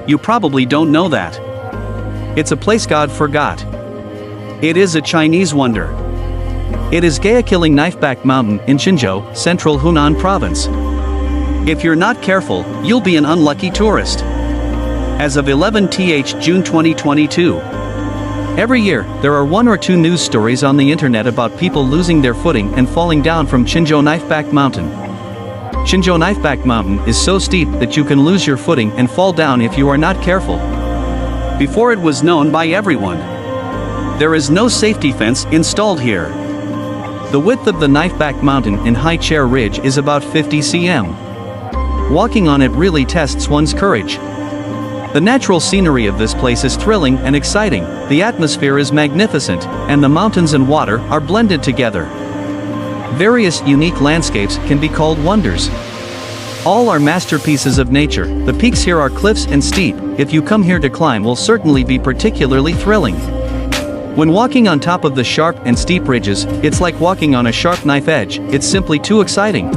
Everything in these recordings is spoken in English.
you probably don't know that. It's a place God forgot. It is a Chinese wonder. It is Gaya-killing Knifeback Mountain in Qinzhou, central Hunan province. If you're not careful, you'll be an unlucky tourist. As of 11th June 2022. Every year, there are one or two news stories on the internet about people losing their footing and falling down from Qinzhou Knifeback Mountain. Qinzhou Knifeback Mountain is so steep that you can lose your footing and fall down if you are not careful. Before it was known by everyone. There is no safety fence installed here. The width of the Knifeback Mountain in High Chair Ridge is about 50 cm. Walking on it really tests one's courage. The natural scenery of this place is thrilling and exciting, the atmosphere is magnificent, and the mountains and water are blended together. Various unique landscapes can be called wonders. All are masterpieces of nature. The peaks here are cliffs and steep. If you come here to climb, will certainly be particularly thrilling. When walking on top of the sharp and steep ridges, it's like walking on a sharp knife edge. It's simply too exciting.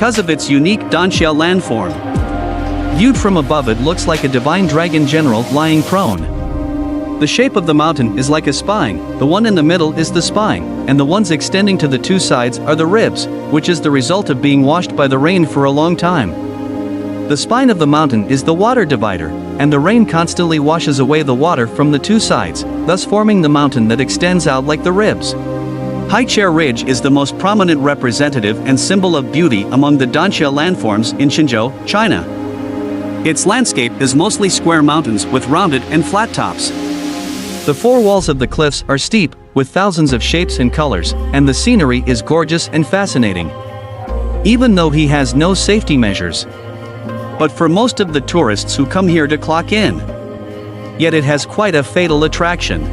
because of its unique Danxia landform. Viewed from above, it looks like a divine dragon general lying prone. The shape of the mountain is like a spine, the one in the middle is the spine, and the ones extending to the two sides are the ribs, which is the result of being washed by the rain for a long time. The spine of the mountain is the water divider, and the rain constantly washes away the water from the two sides, thus forming the mountain that extends out like the ribs. High Chair Ridge is the most prominent representative and symbol of beauty among the Danxia landforms in Qinzhou, China. Its landscape is mostly square mountains with rounded and flat tops. The four walls of the cliffs are steep, with thousands of shapes and colors, and the scenery is gorgeous and fascinating. Even though he has no safety measures. But for most of the tourists who come here to clock in. Yet it has quite a fatal attraction.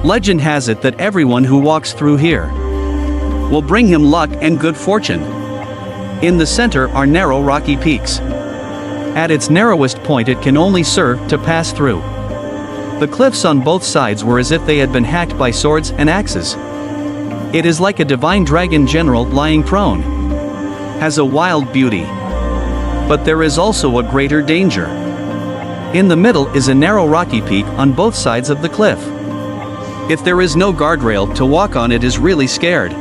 Legend has it that everyone who walks through here will bring him luck and good fortune. In the center are narrow rocky peaks. At its narrowest point it can only serve to pass through. The cliffs on both sides were as if they had been hacked by swords and axes. It is like a divine dragon general lying prone. Has a wild beauty. But there is also a greater danger. In the middle is a narrow rocky peak on both sides of the cliff. If there is no guardrail to walk on, it is really scared.